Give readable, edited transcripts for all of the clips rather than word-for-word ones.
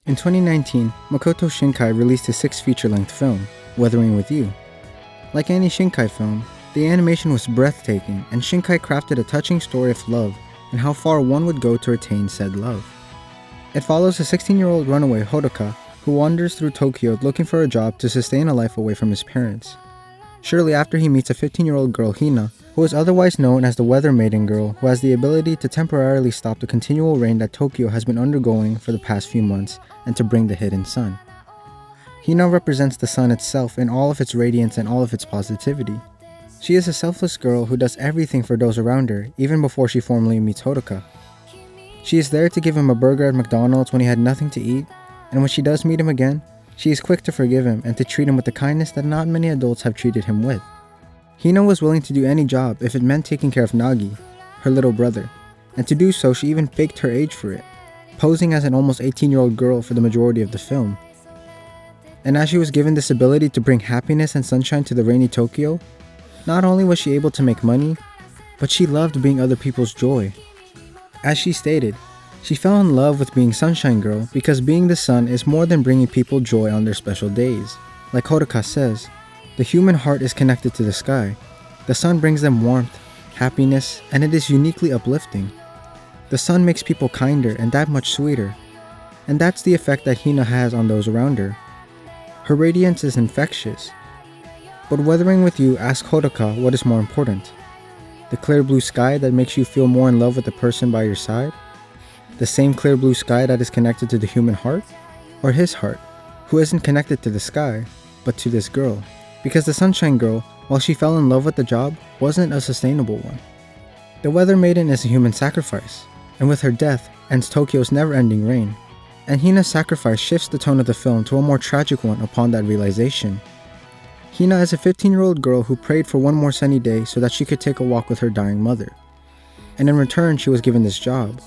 In 2019, Makoto Shinkai released his sixth feature-length film, Weathering with You. Like any Shinkai film, the animation was breathtaking, and Shinkai crafted a touching story of love and how far one would go to attain said love. It follows a 16-year-old runaway Hodoka who wanders through Tokyo looking for a job to sustain a life away from his parents. Shortly after, he meets a 15-year-old girl, Hina, who is otherwise known as the Weather Maiden girl, who has the ability to temporarily stop the continual rain that Tokyo has been undergoing for the past few months and to bring the hidden sun. Hina represents the sun itself in all of its radiance and all of its positivity. She is a selfless girl who does everything for those around her, even before she formally meets Hodoka. She is there to give him a burger at McDonald's when he had nothing to eat, and when she does meet him again, she is quick to forgive him and to treat him with the kindness that not many adults have treated him with. Hina was willing to do any job if it meant taking care of Nagi, her little brother, and to do so she even faked her age for it, posing as an almost 18-year-old girl for the majority of the film. And as she was given this ability to bring happiness and sunshine to the rainy Tokyo, not only was she able to make money, but she loved being other people's joy. As she stated, she fell in love with being Sunshine Girl because being the sun is more than bringing people joy on their special days. Like Hodoka says, the human heart is connected to the sky. The sun brings them warmth, happiness, and it is uniquely uplifting. The sun makes people kinder and that much sweeter. And that's the effect that Hina has on those around her. Her radiance is infectious. But Weathering with You asks Hodoka what is more important. The clear blue sky that makes you feel more in love with the person by your side? The same clear blue sky that is connected to the human heart? Or his heart, who isn't connected to the sky, but to this girl? Because the Sunshine Girl, while she fell in love with the job, wasn't a sustainable one. The Weather Maiden is a human sacrifice, and with her death ends Tokyo's never-ending reign. And Hina's sacrifice shifts the tone of the film to a more tragic one upon that realization. Hina is a 15-year-old girl who prayed for one more sunny day so that she could take a walk with her dying mother. And in return, she was given this job.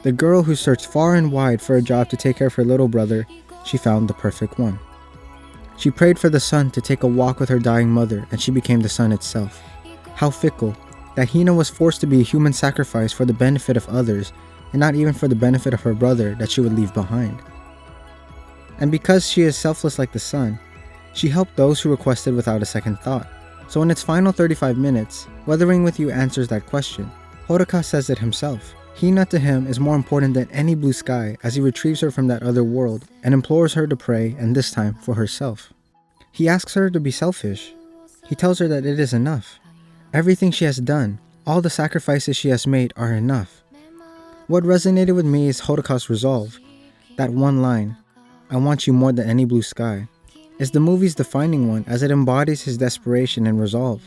The girl who searched far and wide for a job to take care of her little brother, she found the perfect one. She prayed for the sun to take a walk with her dying mother, and she became the sun itself. How fickle, that Hina was forced to be a human sacrifice for the benefit of others, and not even for the benefit of her brother that she would leave behind. And because she is selfless like the sun, she helped those who requested without a second thought. So in its final 35 minutes, Weathering with You answers that question. Hodoka says it himself. Hina to him is more important than any blue sky as he retrieves her from that other world and implores her to pray, and this time for herself. He asks her to be selfish. He tells her that it is enough. Everything she has done, all the sacrifices she has made are enough. What resonated with me is Hodoka's resolve. That one line, "I want you more than any blue sky," is the movie's defining one as it embodies his desperation and resolve.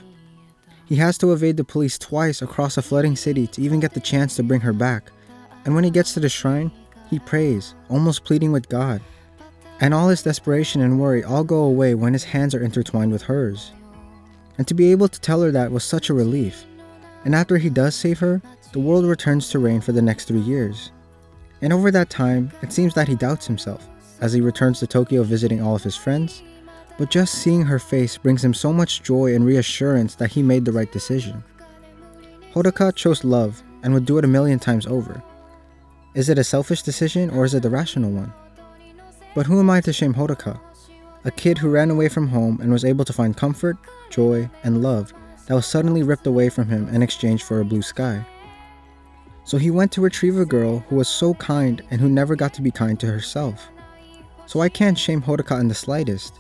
He has to evade the police twice across a flooding city to even get the chance to bring her back, and when he gets to the shrine, he prays, almost pleading with God. And all his desperation and worry all go away when his hands are intertwined with hers. And to be able to tell her that was such a relief. And after he does save her, the world returns to rain for the next 3 years. And over that time, it seems that he doubts himself, as he returns to Tokyo visiting all of his friends, but just seeing her face brings him so much joy and reassurance that he made the right decision. Hodoka chose love and would do it 1,000,000 times over. Is it a selfish decision or is it the rational one? But who am I to shame Hodoka? A kid who ran away from home and was able to find comfort, joy, and love that was suddenly ripped away from him in exchange for a blue sky. So he went to retrieve a girl who was so kind and who never got to be kind to herself. So I can't shame Hodoka in the slightest.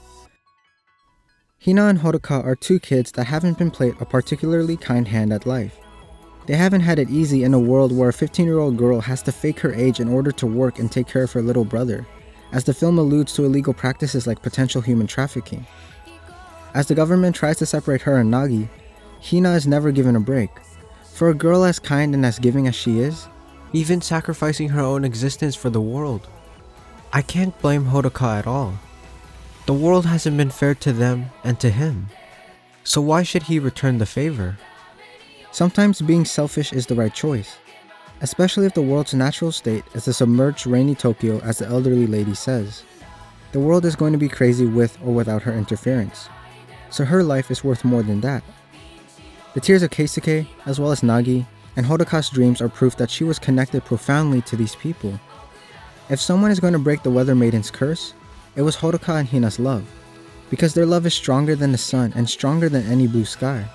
Hina and Hodoka are two kids that haven't been played a particularly kind hand at life. They haven't had it easy in a world where a 15-year-old girl has to fake her age in order to work and take care of her little brother, as the film alludes to illegal practices like potential human trafficking. As the government tries to separate her and Nagi, Hina is never given a break. For a girl as kind and as giving as she is, even sacrificing her own existence for the world, I can't blame Hodoka at all. The world hasn't been fair to them and to him. So why should he return the favor? Sometimes being selfish is the right choice, especially if the world's natural state is the submerged rainy Tokyo, as the elderly lady says. The world is going to be crazy with or without her interference, so her life is worth more than that. The tears of Keisuke, as well as Nagi, and Hodoka's dreams are proof that she was connected profoundly to these people. If someone is going to break the Weather Maiden's curse, it was Hodoka and Hina's love, because their love is stronger than the sun and stronger than any blue sky.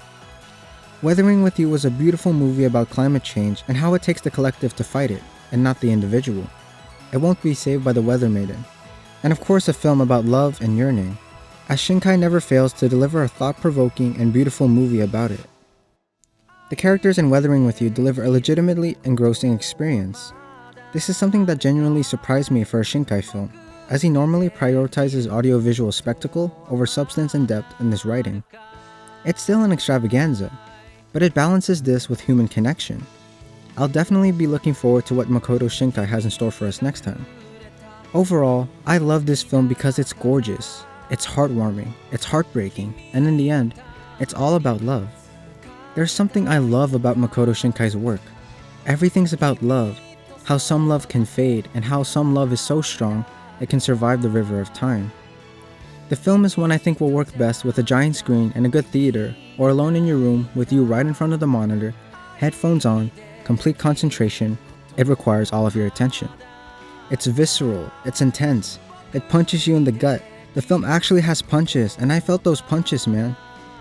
Weathering with You was a beautiful movie about climate change and how it takes the collective to fight it, and not the individual. It won't be saved by the Weather Maiden. And of course a film about love and yearning, as Shinkai never fails to deliver a thought-provoking and beautiful movie about it. The characters in Weathering with You deliver a legitimately engrossing experience. This is something that genuinely surprised me for a Shinkai film, as he normally prioritizes audiovisual spectacle over substance and depth in his writing. It's still an extravaganza, but it balances this with human connection. I'll definitely be looking forward to what Makoto Shinkai has in store for us next time. Overall, I love this film because it's gorgeous, it's heartwarming, it's heartbreaking, and in the end, it's all about love. There's something I love about Makoto Shinkai's work. Everything's about love, how some love can fade, and how some love is so strong it can survive the river of time. The film is one I think will work best with a giant screen and a good theater, or alone in your room with you right in front of the monitor, headphones on, complete concentration. It requires all of your attention. It's visceral, it's intense, it punches you in the gut. The film actually has punches, and I felt those punches, man.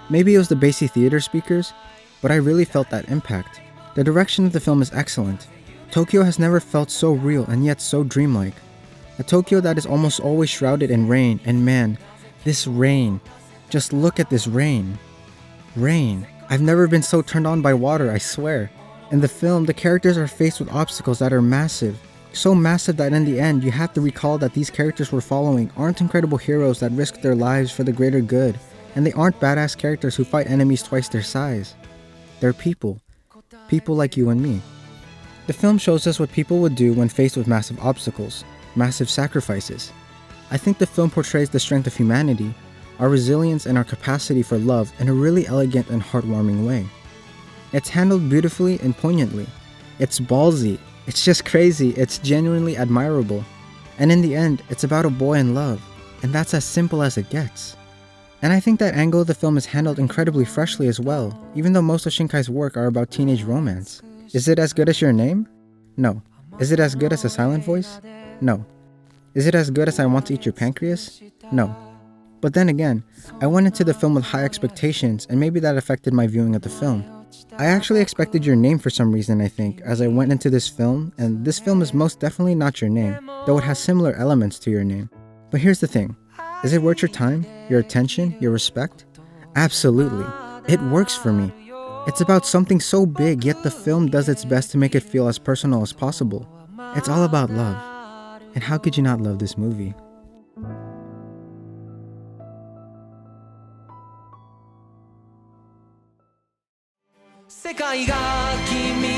Maybe it was the bassy theater speakers, but I really felt that impact. The direction of the film is excellent. Tokyo has never felt so real and yet so dreamlike. A Tokyo that is almost always shrouded in rain, and man, this rain. Just look at this rain. Rain. I've never been so turned on by water, I swear. In the film, the characters are faced with obstacles that are massive. So massive that in the end, you have to recall that these characters we're following aren't incredible heroes that risk their lives for the greater good, and they aren't badass characters who fight enemies twice their size. They're people. People like you and me. The film shows us what people would do when faced with massive obstacles, massive sacrifices. I think the film portrays the strength of humanity, our resilience and our capacity for love in a really elegant and heartwarming way. It's handled beautifully and poignantly. It's ballsy. It's just crazy. It's genuinely admirable. And in the end, it's about a boy in love, and that's as simple as it gets. And I think that angle of the film is handled incredibly freshly as well, even though most of Shinkai's work are about teenage romance. Is it as good as Your Name? No. Is it as good as A Silent Voice? No. Is it as good as I Want to Eat Your Pancreas? No. But then again, I went into the film with high expectations, and maybe that affected my viewing of the film. I actually expected Your Name for some reason, I think, as I went into this film, and this film is most definitely not Your Name, though it has similar elements to Your Name. But here's the thing. Is it worth your time, your attention, your respect? Absolutely. It works for me. It's about something so big, yet the film does its best to make it feel as personal as possible. It's all about love. And how could you not love this movie? 世界が君